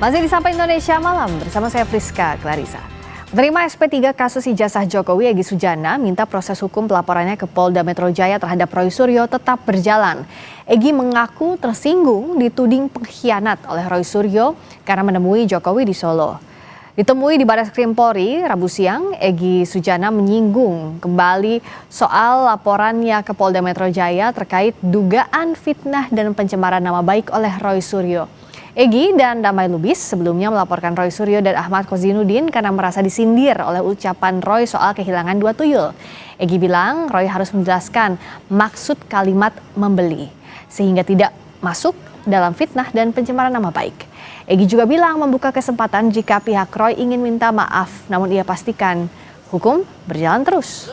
Masih di Sapa Indonesia Malam bersama saya Friska Clarissa. Penerima SP3 kasus ijazah Jokowi Egy Sujana minta proses hukum pelaporannya ke Polda Metro Jaya terhadap Roy Suryo tetap berjalan. Egy mengaku tersinggung dituding pengkhianat oleh Roy Suryo karena menemui Jokowi di Solo. Ditemui di Barreskrim Polri Rabu siang, Egy Sujana menyinggung kembali soal laporannya ke Polda Metro Jaya terkait dugaan fitnah dan pencemaran nama baik oleh Roy Suryo. Egy dan Damai Lubis sebelumnya melaporkan Roy Suryo dan Ahmad Kozinudin karena merasa disindir oleh ucapan Roy soal kehilangan 2 tuyul. Egy bilang Roy harus menjelaskan maksud kalimat membeli sehingga tidak masuk dalam fitnah dan pencemaran nama baik. Egy juga bilang membuka kesempatan jika pihak Roy ingin minta maaf, namun ia pastikan hukum berjalan terus.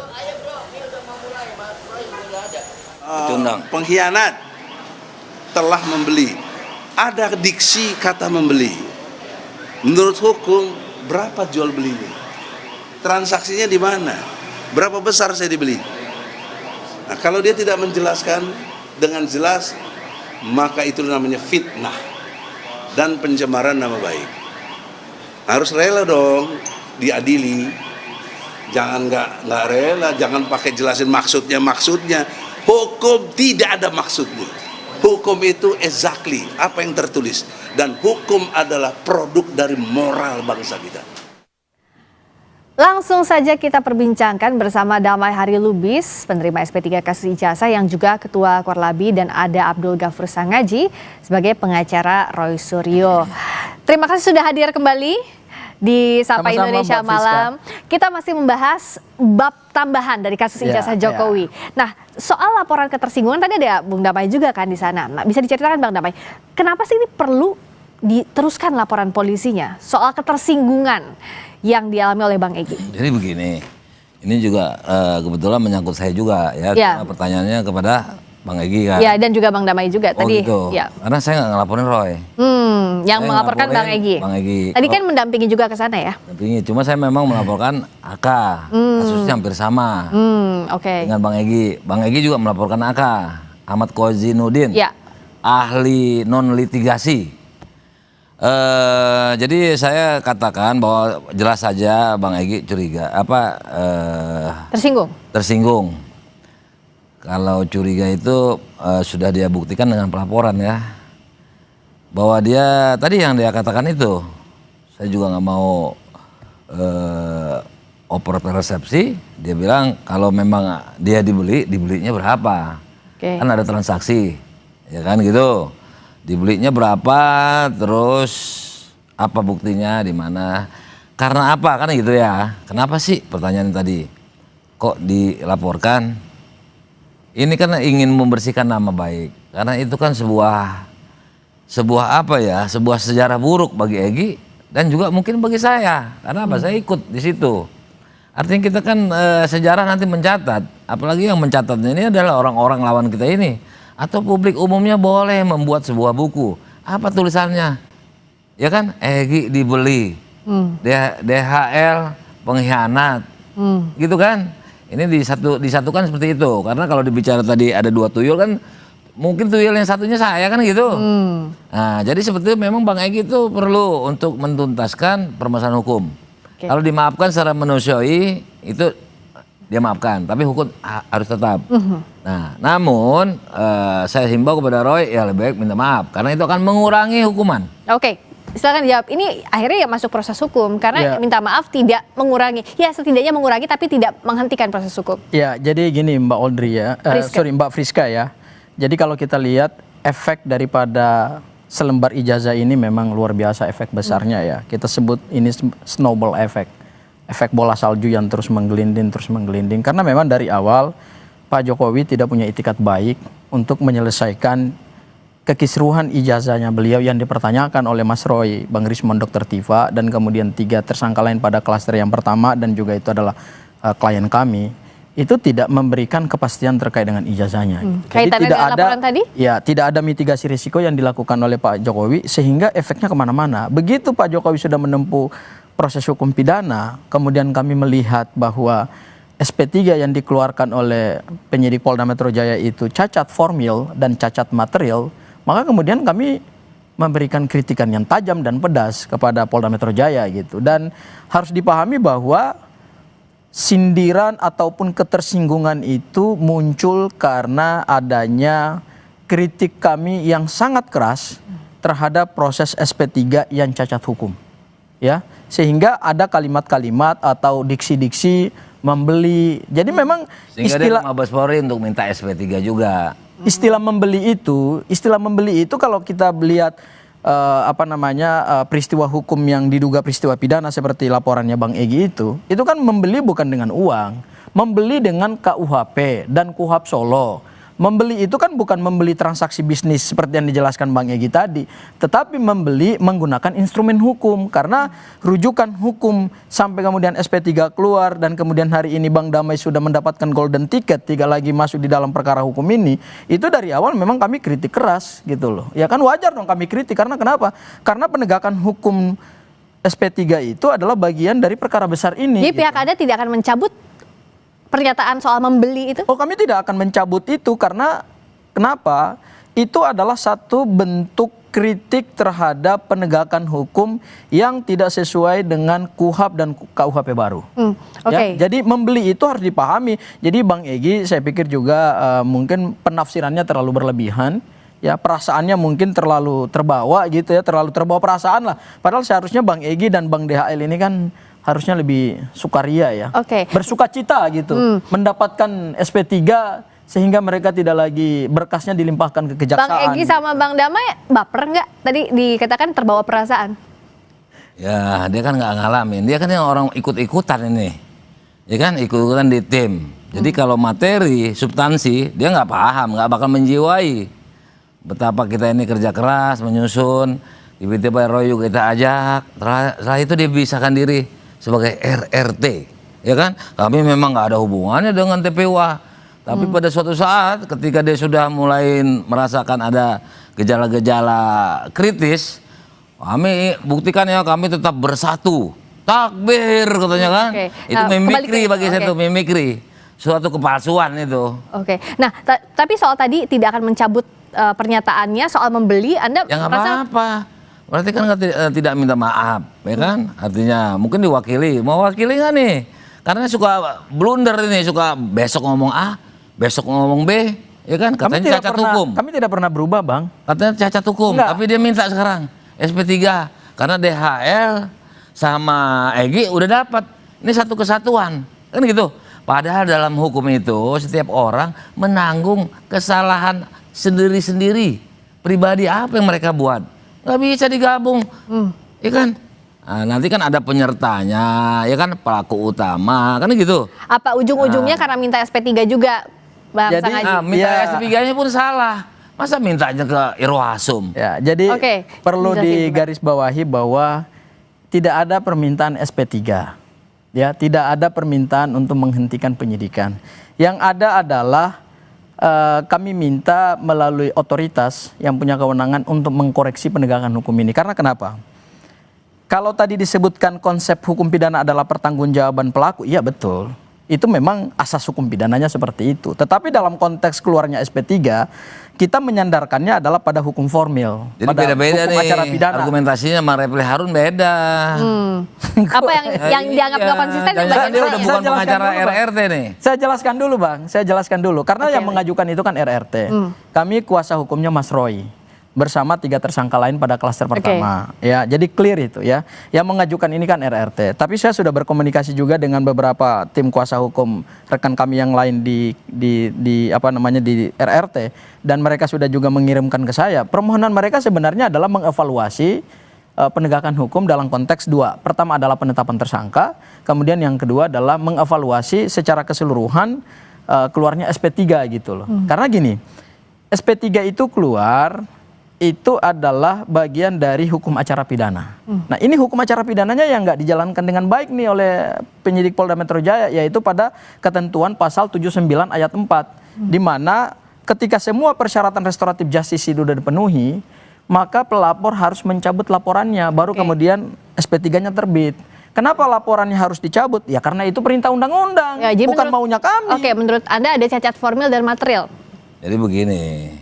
Pengkhianat telah membeli. Ada diksi kata membeli. Menurut hukum, berapa jual belinya? Transaksinya di mana? Berapa besar saya dibeli? Nah, kalau dia tidak menjelaskan dengan jelas, maka itu namanya fitnah dan pencemaran nama baik. Harus rela dong diadili. Jangan nggak rela, jangan pakai jelasin maksudnya. Hukum tidak ada maksudnya. Hukum itu exactly apa yang tertulis, dan hukum adalah produk dari moral bangsa kita. Langsung saja kita perbincangkan bersama Damai Hari Lubis, penerima SP3 kasus ijazah yang juga Ketua Korlabi, dan ada Abdul Ghafur Sangaji sebagai pengacara Roy Suryo. Terima kasih sudah hadir kembali di Sapa Indonesia Malam. Kita masih membahas bab tambahan dari kasus ijazah Jokowi. Nah, soal laporan ketersinggungan tadi ada Bung Damai juga kan di sana. Nah, bisa diceritakan Bang Damai, kenapa sih ini perlu diteruskan laporan polisinya soal ketersinggungan yang dialami oleh Bang Egy? Jadi begini, ini juga kebetulan menyangkut saya juga ya. Karena pertanyaannya kepada Bang Egy kan. Ya, dan juga Bang Damai juga tadi. Gitu. Ya. Karena saya nggak ngelaporin Roy. Yang saya melaporkan Bang Egy. Tadi kan mendampingi juga ke sana ya. Mendampingi, cuma saya memang melaporkan AK. Kasusnya hampir sama. Dengan Bang Egy. Bang Egy juga melaporkan AK. Ahmad Kozinudin. Ya. Ahli non litigasi. Jadi saya katakan bahwa jelas saja Bang Egy curiga tersinggung. Kalau curiga itu sudah dia buktikan dengan pelaporan ya, bahwa dia tadi yang dia katakan itu, saya juga nggak mau oper persepsi. Dia bilang kalau memang dia dibelinya berapa, kan ada transaksi, ya kan gitu. Dibelinya berapa, terus apa buktinya, di mana, karena apa kan gitu ya. Kenapa sih pertanyaan tadi kok dilaporkan? Ini kan ingin membersihkan nama baik, karena itu kan sebuah sejarah buruk bagi Egy dan juga mungkin bagi saya. Karena apa? Saya ikut di situ. Artinya kita kan sejarah nanti mencatat, apalagi yang mencatatnya ini adalah orang-orang lawan kita ini, atau publik umumnya boleh membuat sebuah buku. Apa tulisannya? Ya kan, Egy dibeli, DHL pengkhianat, gitu kan? Ini disatukan seperti itu, karena kalau dibicara tadi ada 2 tuyul kan, mungkin tuyul yang satunya saya kan gitu. Nah, jadi sebetulnya memang Bang Egy itu perlu untuk mentuntaskan permasalahan hukum. Kalau dimaafkan secara manusiawi itu dia maafkan, tapi hukum harus tetap. Nah, namun saya himbau kepada Roy ya lebih baik minta maaf, karena itu akan mengurangi hukuman. Silakan dijawab. Ini akhirnya ya masuk proses hukum karena minta maaf tidak mengurangi. Ya setidaknya mengurangi tapi tidak menghentikan proses hukum. Ya, jadi gini Mbak Audrey ya. Mbak Friska ya. Jadi kalau kita lihat efek daripada selembar ijazah ini memang luar biasa efek besarnya ya. Kita sebut ini snowball effect. Efek bola salju yang terus menggelinding. Karena memang dari awal Pak Jokowi tidak punya itikat baik untuk menyelesaikan kekisruhan ijazahnya beliau yang dipertanyakan oleh Mas Roy, Bang Rismon, Dr. Tifa, dan kemudian 3 tersangka lain pada klaster yang pertama, dan juga itu adalah klien kami, itu tidak memberikan kepastian terkait dengan ijazahnya. Jadi tidak ada mitigasi risiko yang dilakukan oleh Pak Jokowi, sehingga efeknya kemana-mana. Begitu Pak Jokowi sudah menempuh proses hukum pidana, kemudian kami melihat bahwa SP3 yang dikeluarkan oleh penyidik Polda Metro Jaya itu cacat formil dan cacat material, maka kemudian kami memberikan kritikan yang tajam dan pedas kepada Polda Metro Jaya gitu. Dan harus dipahami bahwa sindiran ataupun ketersinggungan itu muncul karena adanya kritik kami yang sangat keras terhadap proses SP3 yang cacat hukum. Ya, sehingga ada kalimat-kalimat atau diksi-diksi membeli. Jadi memang sehingga istilah dia Mabes Polri untuk minta SP3 juga. Istilah membeli itu kalau kita lihat peristiwa hukum yang diduga peristiwa pidana seperti laporannya Bang Egy itu kan membeli bukan dengan uang, membeli dengan KUHP dan KUHP Solo. Membeli itu kan bukan membeli transaksi bisnis seperti yang dijelaskan Bang Egy tadi, tetapi membeli menggunakan instrumen hukum, karena rujukan hukum sampai kemudian SP3 keluar dan kemudian hari ini Bang Damai sudah mendapatkan golden ticket, 3 lagi masuk di dalam perkara hukum ini. Itu dari awal memang kami kritik keras gitu loh. Ya kan wajar dong kami kritik, karena kenapa? Karena penegakan hukum SP3 itu adalah bagian dari perkara besar ini. Jadi pihak Anda tidak akan mencabut pernyataan soal membeli itu? Oh, kami tidak akan mencabut itu, karena kenapa? Itu adalah satu bentuk kritik terhadap penegakan hukum yang tidak sesuai dengan KUHP dan KUHP baru. Okay. Ya, jadi membeli itu harus dipahami. Jadi Bang Egy saya pikir juga mungkin penafsirannya terlalu berlebihan. Ya, perasaannya mungkin terlalu terbawa gitu ya, terlalu terbawa perasaan lah. Padahal seharusnya Bang Egy dan Bang DHL ini kan harusnya lebih sukaria ya, bersukacita gitu, mendapatkan SP3 sehingga mereka tidak lagi berkasnya dilimpahkan ke kejaksaan. Bang Egy sama Bang Damai baper nggak? Tadi dikatakan terbawa perasaan. Ya dia kan nggak ngalamin, dia kan yang orang ikut-ikutan ini, ya kan ikut-ikutan di tim. Jadi kalau materi, substansi dia nggak paham, nggak bakal menjiwai betapa kita ini kerja keras menyusun. Tiba-tiba Roy juga kita ajak, setelah itu dia bisahkan diri sebagai RRT, ya kan? Kami memang nggak ada hubungannya dengan TPWA, tapi pada suatu saat ketika dia sudah mulai merasakan ada gejala-gejala kritis, kami buktikan ya kami tetap bersatu, takbir katanya kan? Itu mimikri bagi saya itu mimikri, suatu kepalsuan itu. Nah tapi soal tadi tidak akan mencabut pernyataannya soal membeli, Anda ya nggak apa-apa. Berarti kan tidak minta maaf, ya kan? Artinya mungkin diwakili, mau wakili nggak nih? Karena suka blunder ini, suka besok ngomong A, besok ngomong B, ya kan? Katanya cacat hukum. Kami tidak pernah berubah, Bang. Katanya cacat hukum, tapi dia minta sekarang SP3 karena DHL sama Egy udah dapat. Ini satu kesatuan, kan gitu. Padahal dalam hukum itu setiap orang menanggung kesalahan sendiri-sendiri. Pribadi apa yang mereka buat? Nggak bisa digabung, ya kan? Nah, nanti kan ada penyertanya, ya kan, pelaku utama, kan gitu. Apa ujung-ujungnya karena minta SP3 juga, Bang Sangaji? Minta SP3-nya pun salah. Masa mintanya ke Irwasum? Ya, jadi perlu digarisbawahi bahwa tidak ada permintaan SP3. Ya, tidak ada permintaan untuk menghentikan penyidikan. Yang ada adalah kami minta melalui otoritas yang punya kewenangan untuk mengkoreksi penegakan hukum ini. Karena kenapa? Kalau tadi disebutkan konsep hukum pidana adalah pertanggungjawaban pelaku, iya betul. Itu memang asas hukum pidananya seperti itu. Tetapi dalam konteks keluarnya SP3, kita menyandarkannya adalah pada hukum formil. Jadi beda-beda nih, acara pidana. Argumentasinya sama Refli Harun beda. Apa yang dianggap gak konsisten? Dia udah bukan pengacara RRT nih. Saya jelaskan dulu Bang, saya jelaskan dulu. Karena yang mengajukan itu kan RRT. Kami kuasa hukumnya Mas Roy bersama 3 tersangka lain pada klaster pertama. Ya, jadi clear itu ya. Yang mengajukan ini kan RRT. Tapi saya sudah berkomunikasi juga dengan beberapa tim kuasa hukum rekan kami yang lain di RRT, dan mereka sudah juga mengirimkan ke saya. Permohonan mereka sebenarnya adalah mengevaluasi penegakan hukum dalam konteks 2. Pertama adalah penetapan tersangka, kemudian yang kedua adalah mengevaluasi secara keseluruhan keluarnya SP3 gitu loh. Karena gini, SP3 itu keluar itu adalah bagian dari hukum acara pidana. Nah ini hukum acara pidananya yang nggak dijalankan dengan baik nih oleh penyidik Polda Metro Jaya, yaitu pada ketentuan pasal 79 ayat 4, di mana ketika semua persyaratan restoratif justice itu sudah dipenuhi, maka pelapor harus mencabut laporannya, baru kemudian SP3-nya terbit. Kenapa laporannya harus dicabut? Ya karena itu perintah undang-undang, ya, bukan maunya kami. Menurut Anda ada cacat formil dan material? Jadi begini,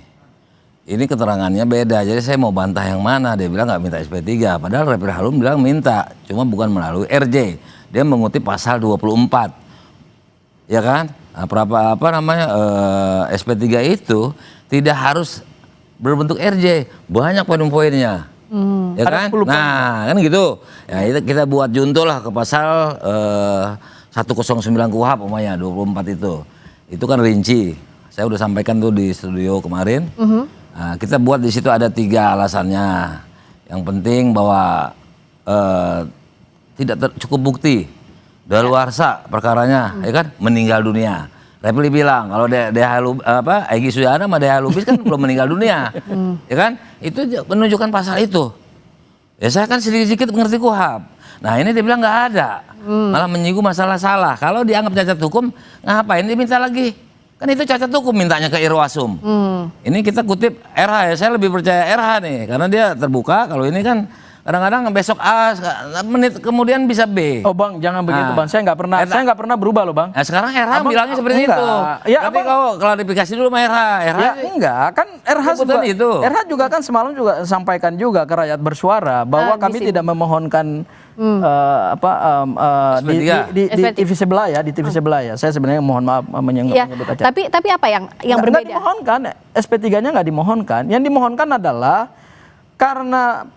ini keterangannya beda, jadi saya mau bantah yang mana. Dia bilang nggak minta SP3, padahal Refli Harun bilang minta, cuma bukan melalui RJ. Dia mengutip pasal 24, ya kan? Nah, SP3 itu tidak harus berbentuk RJ, banyak poin-poinnya, ya kan? Nah, kan gitu. Ya, itu kita buat junto lah ke pasal 109 KUHP umpamanya 24 itu kan rinci. Saya udah sampaikan tuh di studio kemarin. Nah, kita buat di situ ada 3 alasannya. Yang penting bahwa tidak cukup bukti, daluarsa perkaranya, ya kan, meninggal dunia. Refli bilang kalau Egy Sujana sama Deha Lubis kan belum meninggal dunia, ya kan? Itu menunjukkan pasal itu. Ya saya kan sedikit-sedikit mengerti KUHP. Nah ini dia bilang nggak ada, malah menyinggung masalah salah. Kalau dianggap cacat hukum, ngapain diminta lagi? Kan itu cacat hukum mintanya ke Irwasum. Ini kita kutip RH ya, saya lebih percaya RH nih, karena dia terbuka. Kalau ini kan kadang-kadang besok A, menit kemudian bisa B. Oh bang, jangan begitu bang. Saya nggak pernah berubah loh bang. Nah sekarang RH bilangnya seperti itu. Ya, tapi kau klarifikasi dulu sama RH. Ya enggak, kan RH juga, itu. RH juga kan semalam juga sampaikan juga ke rakyat bersuara bahwa kami tidak memohonkan di TV sebelah ya, Saya sebenarnya mohon maaf menyebut acara. Tapi apa yang berbeda? Nggak dimohonkan, SP3-nya nggak dimohonkan. Yang dimohonkan adalah karena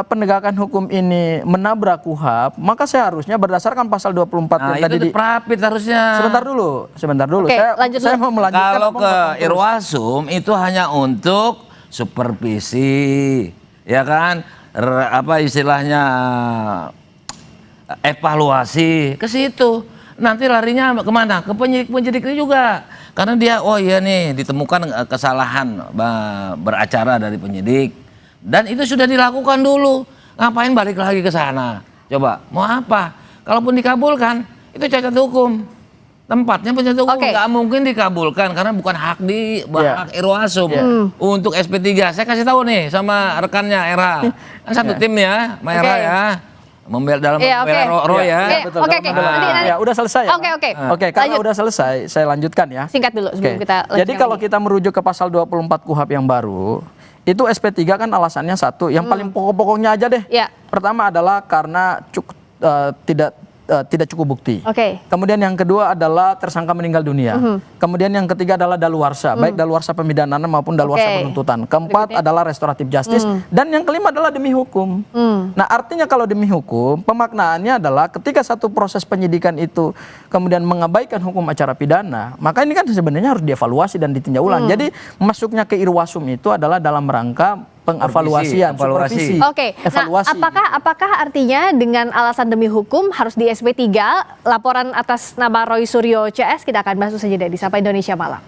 penegakan hukum ini menabrak KUHP, maka seharusnya berdasarkan pasal 24 yang tadi itu prapit harusnya. Sebentar dulu. Oke, Saya mau melanjutkan. Kalau ke Irwasum itu hanya untuk supervisi, ya kan? Istilahnya evaluasi ke situ. Nanti larinya kemana? Ke penyidik-penyidik juga. Karena dia, oh iya nih ditemukan kesalahan beracara dari penyidik. Dan itu sudah dilakukan dulu. Ngapain balik lagi ke sana? Coba, mau apa? Kalaupun dikabulkan, itu cacat hukum. Tempatnya pencacat hukum nggak mungkin dikabulkan karena bukan hak hak Irwasum untuk SP3. Saya kasih tahu nih sama rekannya Era, kan satu tim ya, sama Era ya, dalam membela Roy ya. Ya, udah selesai. Oke, karena udah selesai, saya lanjutkan ya. Singkat dulu sebelum kita lanjutkan. Jadi kalau kita merujuk ke pasal 24 KUHP yang baru, itu SP3 kan alasannya satu, yang paling pokok-pokoknya aja deh. Pertama adalah karena tidak cukup bukti. Kemudian yang kedua adalah tersangka meninggal dunia. Kemudian yang ketiga adalah daluarsa, baik daluarsa pemidanaan maupun daluarsa penuntutan. Keempat adalah restoratif justice dan yang kelima adalah demi hukum. Nah, artinya kalau demi hukum, pemaknaannya adalah ketika satu proses penyidikan itu kemudian mengabaikan hukum acara pidana, maka ini kan sebenarnya harus dievaluasi dan ditinjau ulang. Jadi masuknya ke Irwasum itu adalah dalam rangka pengevaluasian, supervisi. Nah, apakah artinya dengan alasan demi hukum harus di SP3 laporan atas nama Roy Suryo CS? Kita akan bahas saja di Sapa Indonesia Malam.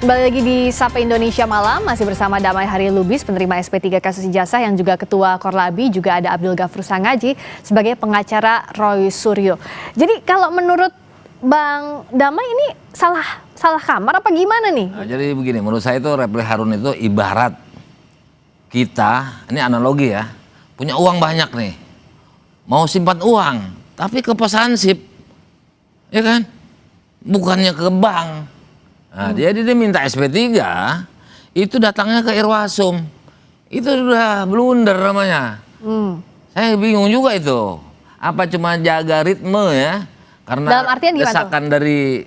Kembali lagi di Sapa Indonesia Malam, masih bersama Damai Hari Lubis, penerima SP3 kasus ijazah, yang juga Ketua Korlabi, juga ada Abdul Ghafur Sangaji sebagai pengacara Roy Suryo. Jadi kalau menurut Bang Damai ini salah kamar apa gimana nih? Nah, jadi begini, menurut saya itu Refli Harun itu ibarat kita, ini analogi ya, punya uang banyak nih, mau simpan uang, tapi ke pesansip, ya kan, bukannya ke bank. Nah, dia minta SP3, itu datangnya ke Irwasum. Itu udah blunder namanya. Saya bingung juga itu. Apa cuma jaga ritme ya? Karena dalam artian gimana desakan dari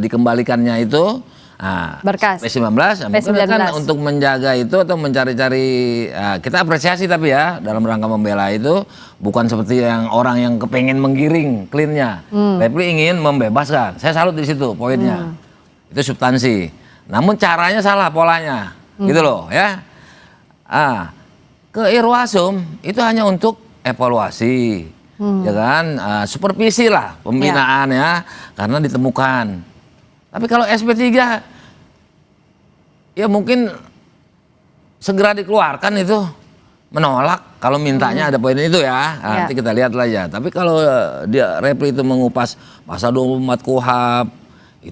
dikembalikannya itu berkas P19, mungkin kan untuk menjaga itu atau mencari-cari, kita apresiasi tapi ya dalam rangka membela itu bukan seperti yang orang yang kepengen menggiring cleannya. Refli ingin membebaskan, saya salut di situ poinnya, itu substansi. Namun caranya salah polanya, gitu loh ya. Ke Irwasum itu hanya untuk evaluasi, ya kan, supervisi lah pembinaan ya, karena ditemukan. Tapi kalau SP3 ya mungkin segera dikeluarkan itu, menolak kalau mintanya ada poin itu ya. Nanti kita lihat lah ya. Tapi kalau dia Refli itu mengupas pasal 24 KUHP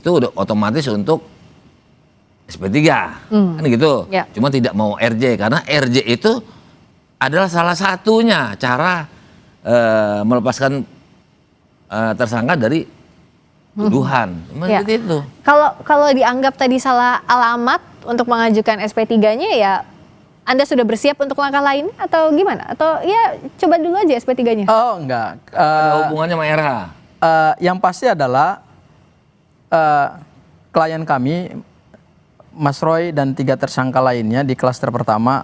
itu udah otomatis untuk SP3 kan gitu. Cuma tidak mau RJ karena RJ itu adalah salah satunya cara melepaskan tersangka dari tuduhan. Ya. Itu. Kalau dianggap tadi salah alamat untuk mengajukan SP3-nya ya Anda sudah bersiap untuk langkah lain atau gimana? Atau ya coba dulu aja SP3-nya? Oh enggak. Ada hubungannya sama RH? Yang pasti adalah klien kami, Mas Roy dan 3 tersangka lainnya di klaster pertama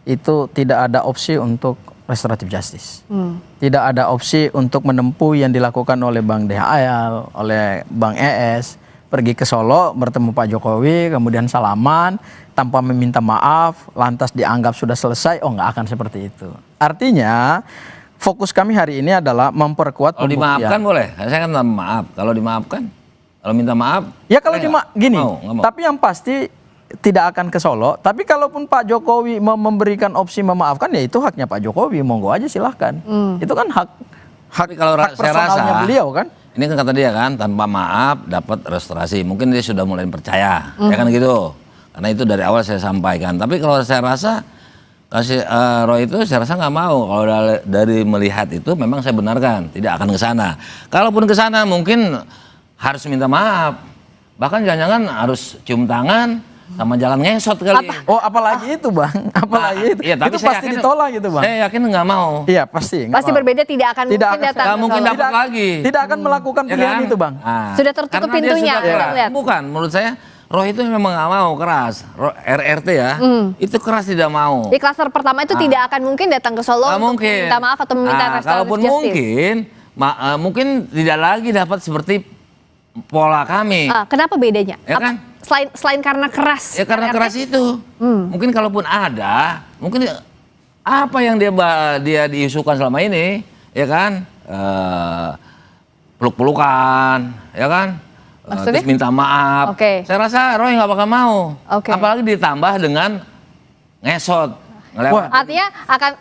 itu tidak ada opsi untuk restoratif justice. Tidak ada opsi untuk menempuh yang dilakukan oleh Bang DHL, oleh Bang ES, pergi ke Solo bertemu Pak Jokowi, kemudian salaman tanpa meminta maaf, lantas dianggap sudah selesai. Oh, nggak akan seperti itu. Artinya fokus kami hari ini adalah memperkuat Kalau pembuktian. dimaafkan boleh, saya kan minta maaf. Kalau dimaafkan, kalau minta maaf, Ya kalau gini, nggak mau. tapi yang pasti tidak akan ke Solo. Tapi kalaupun Pak Jokowi memberikan opsi memaafkan, ya itu haknya Pak Jokowi. Monggo aja silahkan. Itu kan hak Tapi kalau hak saya personalnya rasa, beliau kan. ini kan kata dia kan, tanpa maaf dapat restorasi. Mungkin dia sudah mulai percaya, ya kan gitu. Karena itu dari awal saya sampaikan. Tapi kalau saya rasa kasih Roy itu saya rasa nggak mau. Kalau dari melihat itu memang saya benarkan tidak akan ke sana. Kalaupun ke sana mungkin harus minta maaf. Bahkan jangan-jangan harus cium tangan sama jalan ngesot kali. Oh, apalagi itu Bang, apalagi itu. Iya, tapi Itu saya pasti yakin, ditolak gitu Bang. Saya yakin nggak mau. Iya pasti. nggak Pasti mau. berbeda, tidak akan Tidak mungkin akan- datang. Nggak mungkin ke Solo. dapat lagi. Tidak akan melakukan Ya pilihan kan? itu Bang. Nah, Sudah tertutup karena dia pintunya, sudah keras. lihat. Bukan, menurut saya Roy itu memang nggak mau keras. RRT ya, itu keras tidak mau. Di klaster pertama itu tidak akan mungkin datang ke Solo Nggak untuk mungkin. minta maaf atau meminta restoratif kalaupun justice. mungkin tidak lagi dapat seperti pola kami. Kenapa bedanya? Ya kan? Selain karena keras. Ya karena RRT? keras itu. Mungkin kalaupun ada, mungkin apa yang dia diisukan selama ini, ya kan? Peluk-pelukan, ya kan? Maksudnya? Terus minta maaf. Oke. Saya rasa Roy nggak bakal mau. Oke. Apalagi ditambah dengan ngesot. Wah. Artinya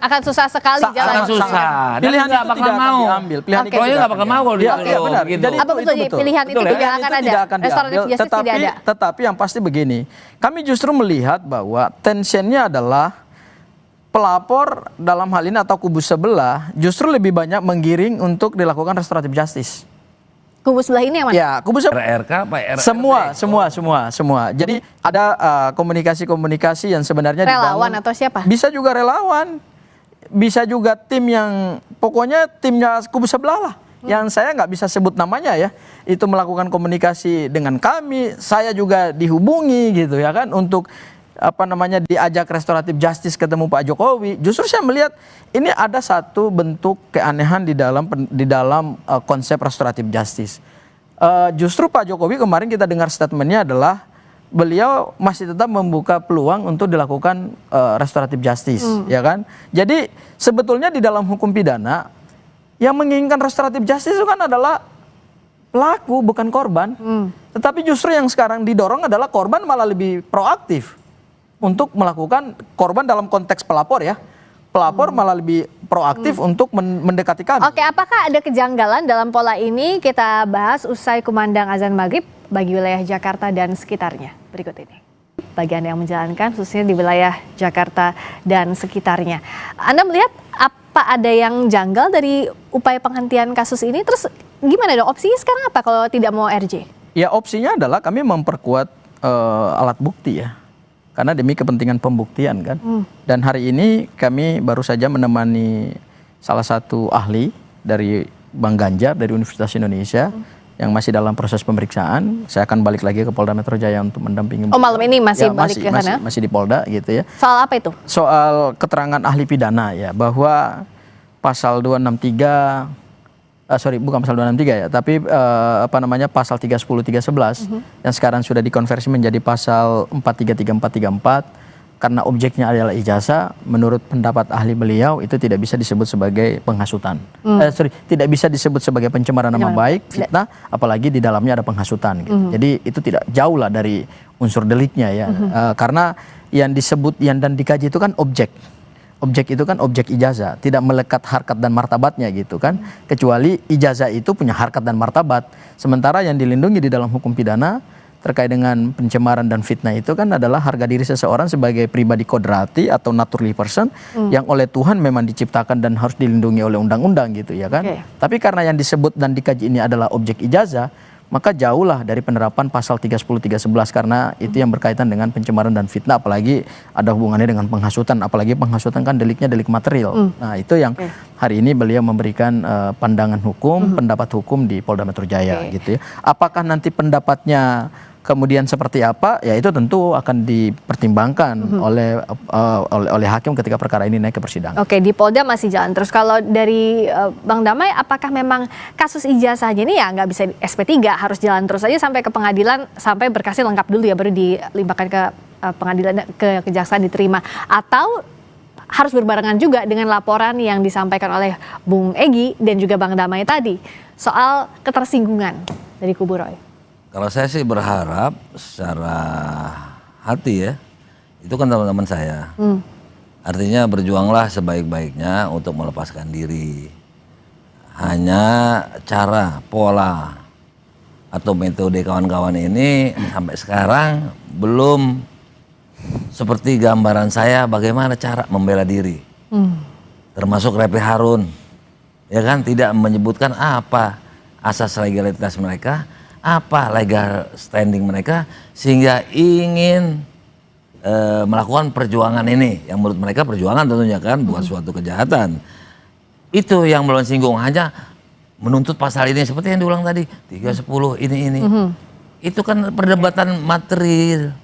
akan susah sekali jalan. Akan susah. Dan Pilihan nggak itu bakal tidak akan mau. diambil. Pilihan Oke. itu Roy tidak nggak akan bakal mau kalau diambil. disuruh Iya, benar. gitu. Jadi Apa betul, betul. pilihan itu Betul, tidak pilihan akan itu ada. tidak akan Restoratif diambil. justice tidak ada. Tetapi yang pasti begini, kami justru melihat bahwa tensionnya adalah pelapor dalam hal ini atau kubu sebelah justru lebih banyak menggiring untuk dilakukan restoratif justice. Kubu sebelah ini yang mana? Ya, kubu sebelah. RRK apa RRT? Semua. Jadi ada komunikasi-komunikasi yang sebenarnya Relawan dibangun. atau siapa? Bisa juga relawan, bisa juga tim yang pokoknya timnya kubu sebelah lah. Yang saya nggak bisa sebut namanya ya, itu melakukan komunikasi dengan kami. Saya juga dihubungi gitu ya kan untuk diajak restoratif justice ketemu Pak Jokowi. Justru saya melihat ini ada satu bentuk keanehan di dalam konsep restoratif justice. Justru Pak Jokowi kemarin kita dengar statementnya adalah beliau masih tetap membuka peluang untuk dilakukan restoratif justice, ya kan? Jadi sebetulnya di dalam hukum pidana yang menginginkan restoratif justice itu kan adalah pelaku bukan korban. Tetapi justru yang sekarang didorong adalah korban malah lebih proaktif untuk melakukan korban dalam konteks pelapor ya. Pelapor malah lebih proaktif untuk mendekati kami. Oke, apakah ada kejanggalan dalam pola ini? Kita bahas usai kumandang azan maghrib bagi wilayah Jakarta dan sekitarnya. Berikut ini. Bagi Anda yang menjalankan, khususnya di wilayah Jakarta dan sekitarnya. Anda melihat apa ada yang janggal dari upaya penghentian kasus ini? Terus gimana dong? Opsinya sekarang apa kalau tidak mau RJ? Ya opsinya adalah kami memperkuat alat bukti ya. Karena demi kepentingan pembuktian kan. Dan hari ini kami baru saja menemani salah satu ahli dari Bang Ganjar dari Universitas Indonesia yang masih dalam proses pemeriksaan. Saya akan balik lagi ke Polda Metro Jaya untuk mendampingi. Oh, malam ini masih balik ke sana? Masih di Polda gitu ya. Soal apa itu? Soal keterangan ahli pidana ya, bahwa pasal 263 bukan pasal 263 ya, tapi pasal 310 311 yang sekarang sudah dikonversi menjadi pasal 433 434 karena objeknya adalah ijazah. Menurut pendapat ahli beliau itu tidak bisa disebut sebagai penghasutan. Tidak bisa disebut sebagai pencemaran nama baik, fitnah, apalagi di dalamnya ada penghasutan gitu. Jadi itu tidak jauh lah dari unsur deliknya ya. Karena yang disebut dan dikaji itu kan objek. Objek itu kan objek ijazah, tidak melekat harkat dan martabatnya gitu kan. Kecuali ijazah itu punya harkat dan martabat. Sementara yang dilindungi di dalam hukum pidana terkait dengan pencemaran dan fitnah itu kan adalah harga diri seseorang sebagai pribadi kodrati atau naturally person yang oleh Tuhan memang diciptakan dan harus dilindungi oleh undang-undang gitu ya kan. Tapi karena yang disebut dan dikaji ini adalah objek ijazah, maka jauhlah dari penerapan pasal 310 311 karena itu yang berkaitan dengan pencemaran dan fitnah, apalagi ada hubungannya dengan penghasutan, apalagi penghasutan kan deliknya delik material. Nah, itu yang hari ini beliau memberikan pandangan hukum, pendapat hukum di Polda Metro Jaya gitu ya. Apakah nanti pendapatnya kemudian seperti apa? Ya itu tentu akan dipertimbangkan oleh hakim ketika perkara ini naik ke persidangan. Oke, di Polda masih jalan terus. Kalau dari Bang Damai, apakah memang kasus ijazahnya ini ya nggak bisa SP3, harus jalan terus aja sampai ke pengadilan, sampai berkasnya lengkap dulu ya, baru dilimpahkan ke pengadilan, ke kejaksaan diterima? Atau harus berbarengan juga dengan laporan yang disampaikan oleh Bung Egy dan juga Bang Damai tadi soal ketersinggungan dari kubu Roy? Kalau saya sih berharap secara hati ya, itu kan teman-teman saya. Artinya berjuanglah sebaik-baiknya untuk melepaskan diri. Hanya cara, pola, atau metode kawan-kawan ini sampai sekarang belum seperti gambaran saya bagaimana cara membela diri. Termasuk Refli Harun, ya kan, tidak menyebutkan apa asas legalitas mereka, apa legal standing mereka, sehingga ingin melakukan perjuangan ini yang menurut mereka perjuangan tentunya kan, bukan suatu kejahatan. Itu yang belum singgung, hanya menuntut pasal ini seperti yang diulang tadi 310 ini. Itu kan perdebatan material,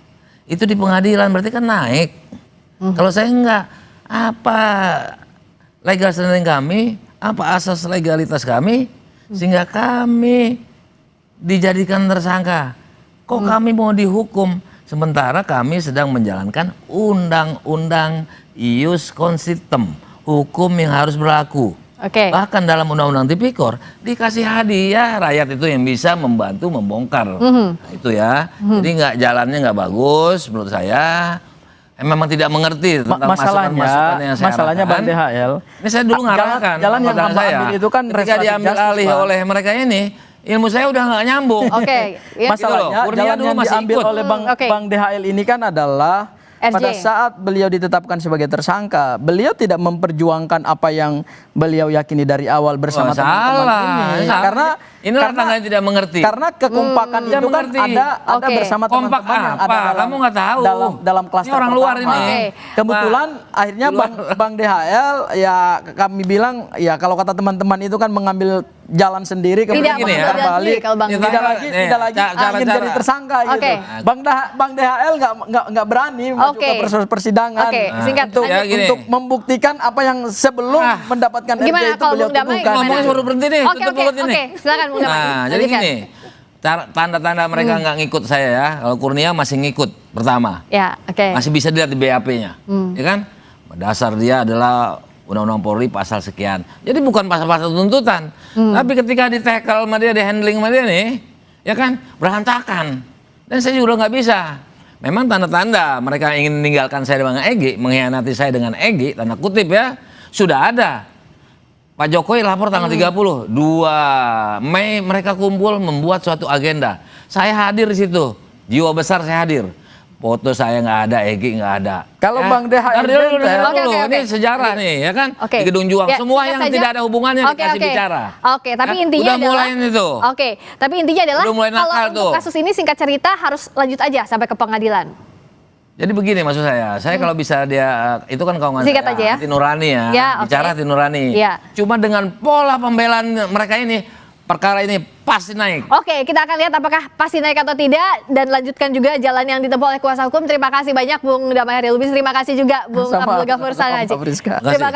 itu di pengadilan berarti kan naik. Kalau saya enggak, apa legal standing kami, apa asas legalitas kami sehingga kami dijadikan tersangka. Kok kami mau dihukum sementara kami sedang menjalankan undang-undang ius consistem, hukum yang harus berlaku. Bahkan dalam undang-undang tipikor dikasih hadiah rakyat itu yang bisa membantu membongkar. Nah, itu ya. Jadi jalannya nggak bagus menurut saya. Memang tidak mengerti tentang masukan-masukan yang saya masalahnya Bang DHL. Ini saya dulu ngarahkan. Jalan yang Anda ambil itu kan ketika diambil alih oleh mereka ini, ilmu saya udah nggak nyambung. Masalahnya gitu jalan yang diambil oleh Bang DHL ini kan adalah pada saat beliau ditetapkan sebagai tersangka, beliau tidak memperjuangkan apa yang beliau yakini dari awal bersama teman-teman ini. Karena inilah tidak mengerti. Karena kekompakan itu kan ada bersama teman-teman yang ada kamu nggak tahu dalam klaster ini orang luar ini. Kebetulan akhirnya Bang DHL ya kami bilang ya kalau kata teman-teman itu kan mengambil jalan sendiri kemudian balik tidak lagi ingin jadi tersangka gitu. Bang DHL nggak berani ke proses persidangan untuk membuktikan apa yang sebelum mendapatkan RJ itu beliau tuduhkan. Ngomongnya suruh berhenti nih, tutup mulut ini. Silakan Bung Damai. Nah, jadi gini, tanda-tanda mereka nggak ngikut saya ya. Kalau Kurnia masih ngikut pertama, masih bisa dilihat di BAP-nya, ya kan? Dasar dia adalah Undang-Undang Polri pasal sekian. Jadi bukan pasal-pasal tuntutan, tapi ketika di-tackle sama dia, di-handling sama dia nih, ya kan, berantakan. Dan saya juga nggak bisa. Memang tanda-tanda mereka ingin meninggalkan saya dengan Egy, mengkhianati saya dengan Egy, tanda kutip ya, sudah ada. Pak Jokowi lapor tanggal 30, 2 Mei mereka kumpul membuat suatu agenda. Saya hadir di situ, jiwa besar saya hadir. Foto saya nggak ada, Egy nggak ada. Kalau Bang DHL ini sejarah nih, ya kan? Di Gedung Juang, semua yang tidak ada hubungannya dikasih bicara. Tapi intinya udah mulai itu. Tapi intinya adalah kalau untuk tuh. kasus ini singkat cerita harus lanjut aja sampai ke pengadilan. Jadi begini maksud saya kalau bisa dia, itu kan kalau nggak salah hati nurani bicara hati nurani. Cuma dengan pola pembelaan mereka ini, perkara ini pasti naik. Kita akan lihat apakah pasti naik atau tidak, dan lanjutkan juga jalan yang ditempuh oleh kuasa hukum. Terima kasih banyak Bung Damai Haryolubis, terima kasih juga Bung Abdul Ghafur Sangaji. Terima kasih.